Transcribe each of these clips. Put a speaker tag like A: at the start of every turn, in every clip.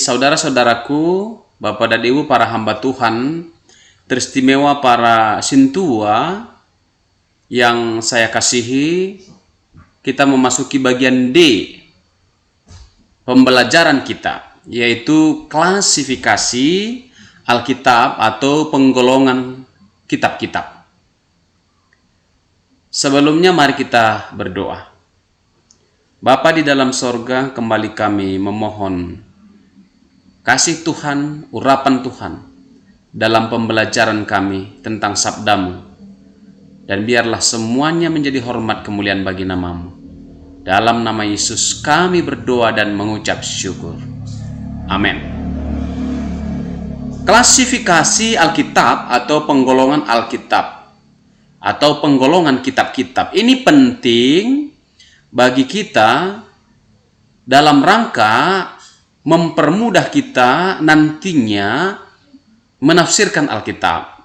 A: saudara-saudaraku, Bapak dan Ibu, para hamba Tuhan, teristimewa para sintua yang saya kasihi, kita memasuki bagian D pembelajaran kita, yaitu klasifikasi Alkitab atau penggolongan kitab-kitab. Sebelumnya mari kita berdoa. Bapa di dalam sorga, kembali kami memohon kasih Tuhan, urapan Tuhan dalam pembelajaran kami tentang sabdamu. Dan biarlah semuanya menjadi hormat kemuliaan bagi namamu. Dalam nama Yesus kami berdoa dan mengucap syukur. Amin. Klasifikasi Alkitab atau penggolongan Alkitab atau penggolongan kitab-kitab ini penting bagi kita dalam rangka mempermudah kita nantinya menafsirkan Alkitab.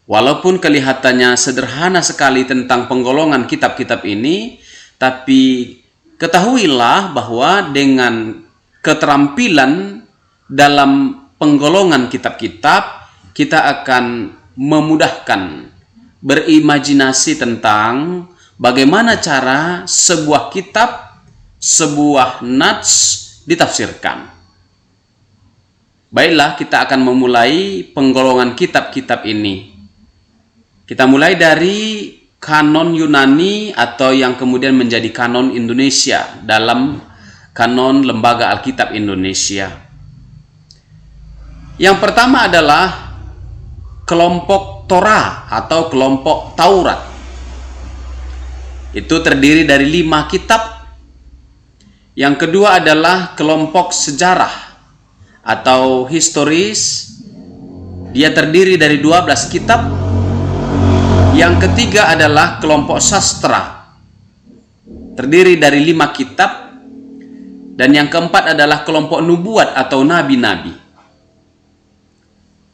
A: Walaupun kelihatannya sederhana sekali tentang penggolongan kitab-kitab ini, tapi ketahuilah bahwa dengan keterampilan dalam penggolongan kitab-kitab, kita akan memudahkan berimajinasi tentang bagaimana cara sebuah kitab, sebuah nats ditafsirkan. Baiklah, kita akan memulai penggolongan kitab-kitab ini. Kita mulai dari kanon Yunani atau yang kemudian menjadi kanon Indonesia dalam kanon Lembaga Alkitab Indonesia. Yang pertama adalah kelompok Torah atau kelompok Taurat. Itu terdiri dari 5 kitab. Yang kedua adalah kelompok sejarah atau historis. Dia terdiri dari 12 kitab. Yang ketiga adalah kelompok sastra, terdiri dari 5 kitab. Dan yang keempat adalah kelompok nubuat atau nabi-nabi.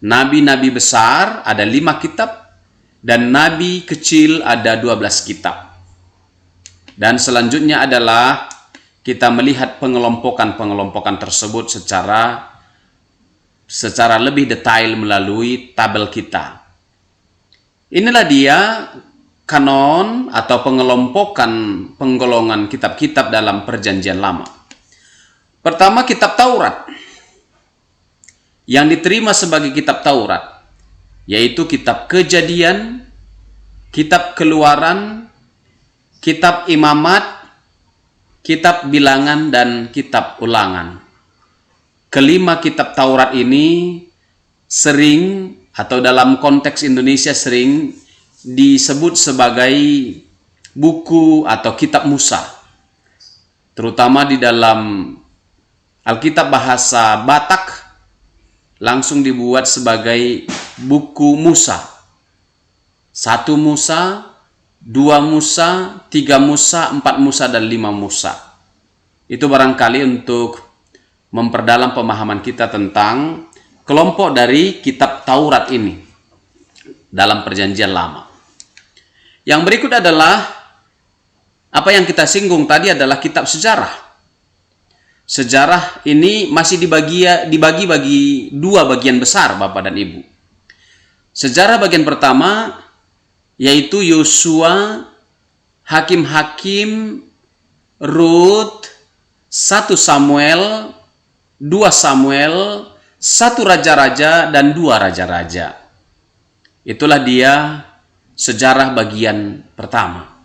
A: Nabi-nabi besar ada 5 kitab, dan nabi kecil ada 12 kitab. Dan selanjutnya adalah kita melihat pengelompokan tersebut secara lebih detail melalui tabel kita. Inilah dia kanon atau pengelompokan penggolongan kitab-kitab dalam Perjanjian Lama. Pertama, kitab Taurat. Yang diterima sebagai kitab Taurat yaitu kitab Kejadian, kitab Keluaran, kitab Imamat, kitab Bilangan, dan kitab Ulangan. Kelima kitab Taurat ini sering atau dalam konteks Indonesia sering disebut sebagai buku atau kitab Musa. Terutama di dalam Alkitab bahasa Batak langsung dibuat sebagai buku Musa. 1 Musa, 2 Musa, 3 Musa, 4 Musa, dan 5 Musa. Itu barangkali untuk memperdalam pemahaman kita tentang kelompok dari kitab Taurat ini dalam Perjanjian Lama. Yang berikut adalah apa yang kita singgung tadi adalah kitab sejarah. Sejarah ini masih dibagi bagi 2 bagian besar, Bapak dan Ibu. Sejarah bagian pertama yaitu Yosua, Hakim-Hakim, Rut, 1 Samuel, 2 Samuel, 1 Raja-Raja, dan 2 Raja-Raja. Itulah dia sejarah bagian pertama.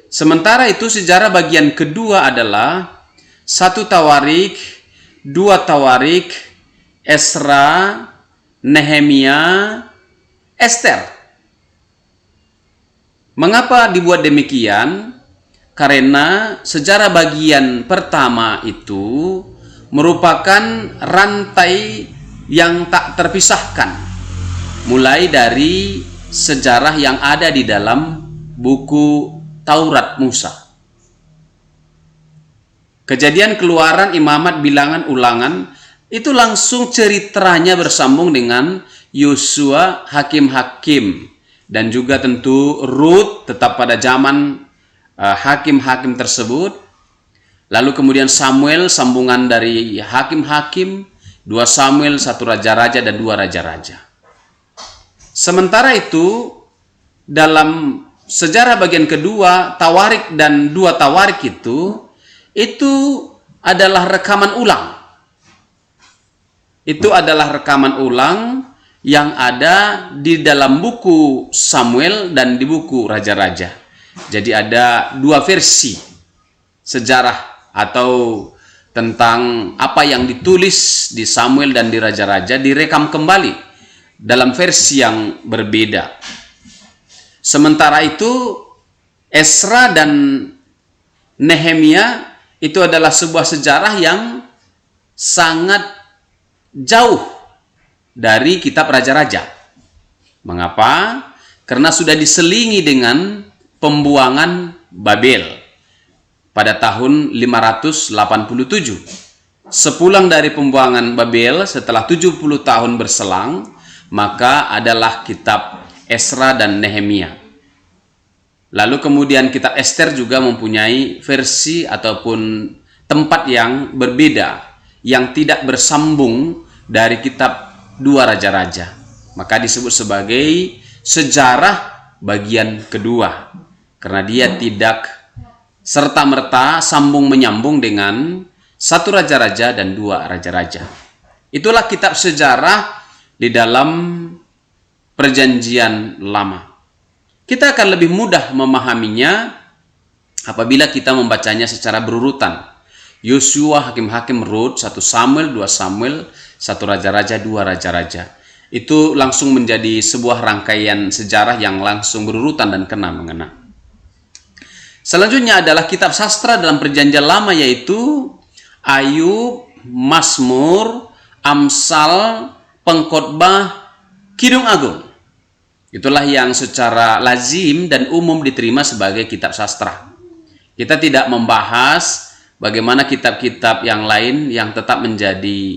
A: Sementara itu sejarah bagian kedua adalah 1 Tawarik, 2 Tawarik, Esra, Nehemia, Ester. Mengapa dibuat demikian? Karena sejarah bagian pertama itu merupakan rantai yang tak terpisahkan, mulai dari sejarah yang ada di dalam buku Taurat Musa. Kejadian, Keluaran, Imamat, Bilangan, Ulangan itu langsung ceritanya bersambung dengan Yosua, Hakim-Hakim, dan juga tentu Rut tetap pada zaman Hakim-Hakim tersebut. Lalu kemudian Samuel, sambungan dari hakim-hakim, 2 Samuel, 1 raja-raja, dan 2 raja-raja. Sementara itu, dalam sejarah bagian kedua, Tawarik dan 2 Tawarik itu adalah rekaman ulang. Itu adalah rekaman ulang yang ada di dalam buku Samuel dan di buku Raja-Raja. Jadi ada 2 versi sejarah atau tentang apa yang ditulis di Samuel dan di Raja-Raja direkam kembali dalam versi yang berbeda. Sementara itu Esra dan Nehemia itu adalah sebuah sejarah yang sangat jauh dari kitab Raja-Raja. Mengapa? Karena sudah diselingi dengan pembuangan Babel pada tahun 587. Sepulang dari pembuangan Babel, setelah 70 tahun berselang, maka adalah kitab Esra dan Nehemia. Lalu kemudian kitab Ester juga mempunyai versi ataupun tempat yang berbeda, yang tidak bersambung dari kitab 2 Raja-Raja. Maka disebut sebagai sejarah bagian kedua, karena dia tidak serta-merta sambung menyambung dengan 1 Raja-Raja dan 2 Raja-Raja. Itulah kitab sejarah di dalam Perjanjian Lama. Kita akan lebih mudah memahaminya apabila kita membacanya secara berurutan. Yosua, Hakim-Hakim, Rut, 1 Samuel, 2 Samuel, 1 Raja-Raja, 2 Raja-Raja. Itu langsung menjadi sebuah rangkaian sejarah yang langsung berurutan dan kena-mengena. Selanjutnya adalah kitab sastra dalam Perjanjian Lama, yaitu Ayub, Mazmur, Amsal, Pengkhotbah, Kidung Agung. Itulah yang secara lazim dan umum diterima sebagai kitab sastra. Kita tidak membahas bagaimana kitab-kitab yang lain yang tetap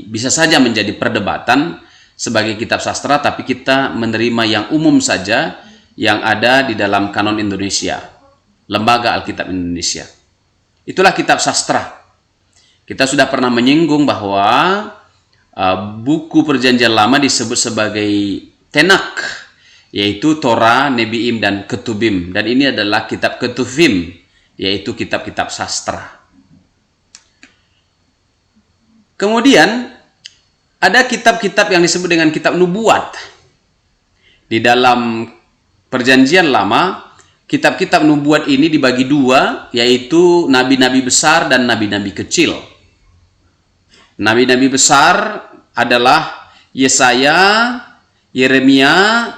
A: bisa saja menjadi perdebatan sebagai kitab sastra, tapi kita menerima yang umum saja yang ada di dalam kanon Indonesia, Lembaga Alkitab Indonesia. Itulah kitab sastra. Kita sudah pernah menyinggung bahwa buku Perjanjian Lama disebut sebagai Tenak, yaitu Torah, Nebiim, dan Ketubim. Dan ini adalah kitab Ketuvim, yaitu kitab-kitab sastra. Kemudian ada kitab-kitab yang disebut dengan kitab nubuat. Di dalam Perjanjian Lama, kitab-kitab nubuat ini dibagi 2, yaitu nabi-nabi besar dan nabi-nabi kecil. Nabi-nabi besar adalah Yesaya, Yeremia,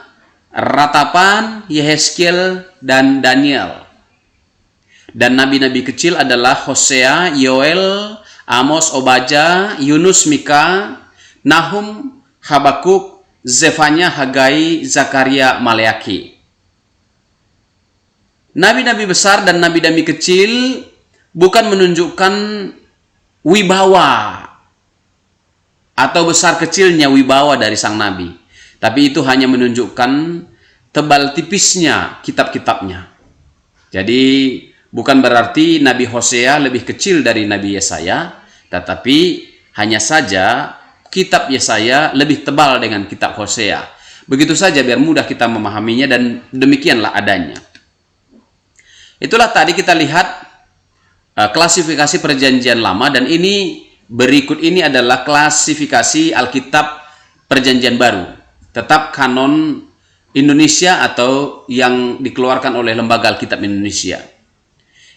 A: Ratapan, Yehezkiel, dan Daniel. Dan nabi-nabi kecil adalah Hosea, Yoel, Amos, Obadya, Yunus, Mika, Nahum, Habakuk, Zefanya, Hagai, Zakaria, Maleaki. Nabi-nabi besar dan nabi-nabi kecil bukan menunjukkan wibawa atau besar kecilnya wibawa dari sang nabi, tapi itu hanya menunjukkan tebal tipisnya kitab-kitabnya. Jadi bukan berarti Nabi Hosea lebih kecil dari Nabi Yesaya, tetapi hanya saja kitab Yesaya lebih tebal dengan kitab Hosea. Begitu saja biar mudah kita memahaminya, dan demikianlah adanya. Itulah tadi kita lihat klasifikasi Perjanjian Lama, dan ini berikut ini adalah klasifikasi Alkitab Perjanjian Baru, tetap kanon Indonesia atau yang dikeluarkan oleh Lembaga Alkitab Indonesia.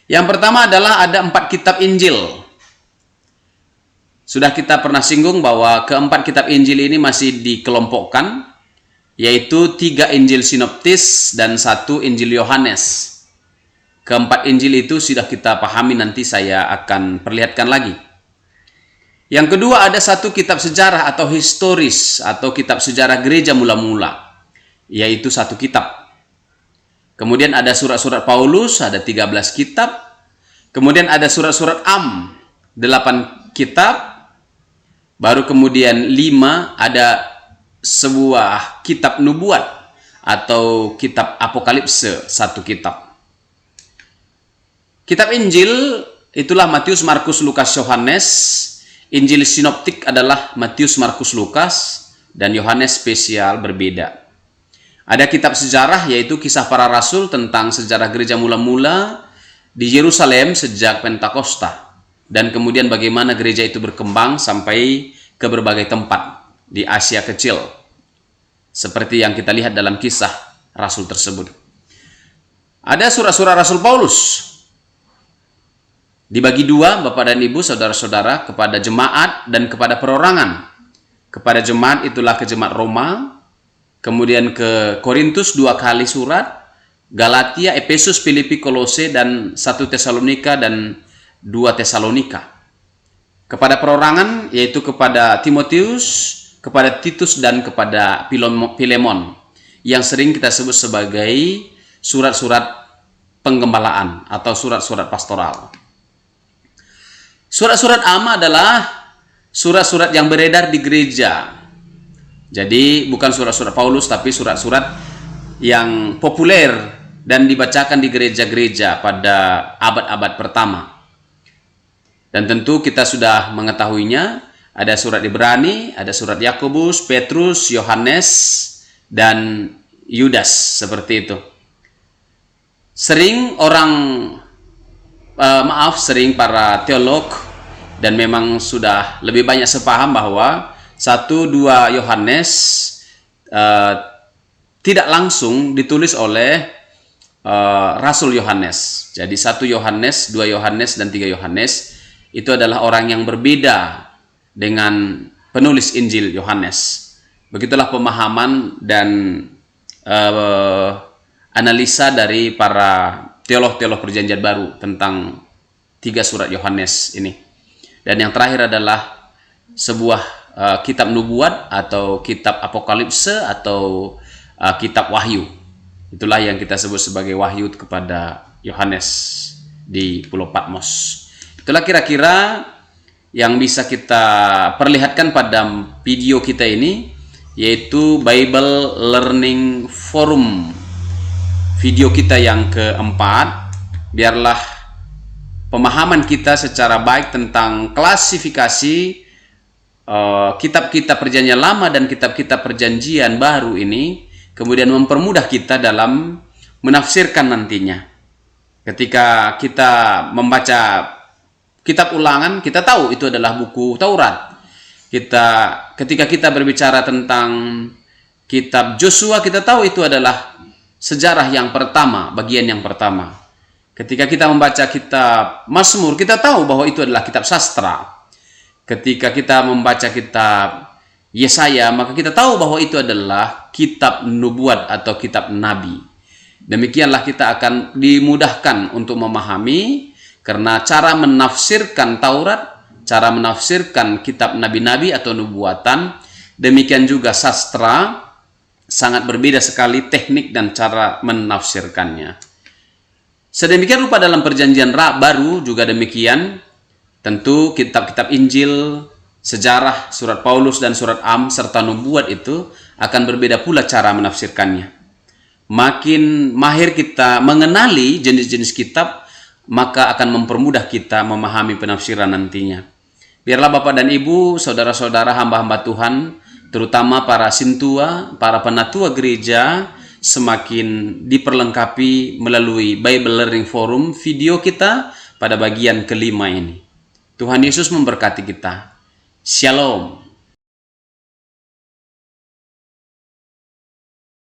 A: Yang pertama adalah ada 4 kitab Injil. Sudah kita pernah singgung bahwa keempat kitab Injil ini masih dikelompokkan, yaitu 3 Injil Sinoptis dan 1 Injil Yohanes. Keempat Injil itu sudah kita pahami, nanti saya akan perlihatkan lagi. Yang kedua ada 1 kitab sejarah atau historis atau kitab sejarah gereja mula-mula, yaitu 1 kitab. Kemudian ada surat-surat Paulus, ada 13 kitab. Kemudian ada surat-surat Am, 8 kitab. Baru kemudian 5 ada sebuah kitab nubuat atau kitab Apokalipse, 1 kitab. Kitab Injil itulah Matius, Markus, Lukas, Yohanes. Injil sinoptik adalah Matius, Markus, Lukas, dan Yohanes spesial berbeda. Ada kitab sejarah yaitu Kisah Para Rasul tentang sejarah gereja mula-mula di Yerusalem sejak Pentakosta, dan kemudian bagaimana gereja itu berkembang sampai ke berbagai tempat di Asia Kecil, seperti yang kita lihat dalam kisah Rasul tersebut. Ada surat-surat Rasul Paulus, dibagi dua Bapak dan Ibu, saudara-saudara, kepada jemaat dan kepada perorangan. Kepada jemaat itulah ke jemaat Roma, kemudian ke Korintus 2 kali surat, Galatia, Efesus, Filipi, Kolose, dan 1 Tesalonika dan 2 Tesalonika. Kepada perorangan yaitu kepada Timotius, kepada Titus, dan kepada Filemon, yang sering kita sebut sebagai surat-surat penggembalaan atau surat-surat pastoral. Surat-surat Amma adalah surat-surat yang beredar di gereja. Jadi bukan surat-surat Paulus, tapi surat-surat yang populer dan dibacakan di gereja-gereja pada abad-abad pertama. Dan tentu kita sudah mengetahuinya, ada surat Ibrani, ada surat Yakobus, Petrus, Yohanes, dan Yudas, seperti itu. Sering sering para teolog, dan memang sudah lebih banyak sepaham bahwa 1-2 Yohanes tidak langsung ditulis oleh Rasul Yohanes. Jadi 1 Yohanes, 2 Yohanes, dan 3 Yohanes itu adalah orang yang berbeda dengan penulis Injil Yohanes. Begitulah pemahaman dan analisa dari para teolog-teolog Perjanjian Baru tentang 3 surat Yohanes ini. Dan yang terakhir adalah sebuah kitab nubuat atau kitab apokalipse atau kitab wahyu. Itulah yang kita sebut sebagai wahyu kepada Yohanes di Pulau Patmos. Itulah kira-kira yang bisa kita perlihatkan pada video kita ini, yaitu Bible Learning Forum. Video kita yang keempat, biarlah pemahaman kita secara baik tentang klasifikasi kitab-kitab Perjanjian Lama dan kitab-kitab Perjanjian Baru ini, kemudian mempermudah kita dalam menafsirkan nantinya. Ketika kita membaca kitab Ulangan, kita tahu itu adalah buku Taurat. Ketika kita berbicara tentang kitab Joshua, kita tahu itu adalah sejarah yang pertama, bagian yang pertama. Ketika kita membaca kitab Mazmur, kita tahu bahwa itu adalah kitab sastra. Ketika kita membaca kitab Yesaya, maka kita tahu bahwa itu adalah kitab nubuat atau kitab nabi. Demikianlah kita akan dimudahkan untuk memahami, karena cara menafsirkan Taurat, cara menafsirkan kitab nabi-nabi atau nubuatan, demikian juga sastra, sangat berbeda sekali teknik dan cara menafsirkannya. Sedemikian rupa dalam Perjanjian Baru juga demikian. Tentu kitab-kitab Injil, sejarah, surat Paulus dan surat Am serta nubuat itu akan berbeda pula cara menafsirkannya. Makin mahir kita mengenali jenis-jenis kitab, maka akan mempermudah kita memahami penafsiran nantinya. Biarlah Bapak dan Ibu, saudara-saudara, hamba-hamba Tuhan, terutama para sintua, para penatua gereja, semakin diperlengkapi melalui Bible Learning Forum video kita pada bagian kelima ini. Tuhan Yesus memberkati kita. Shalom.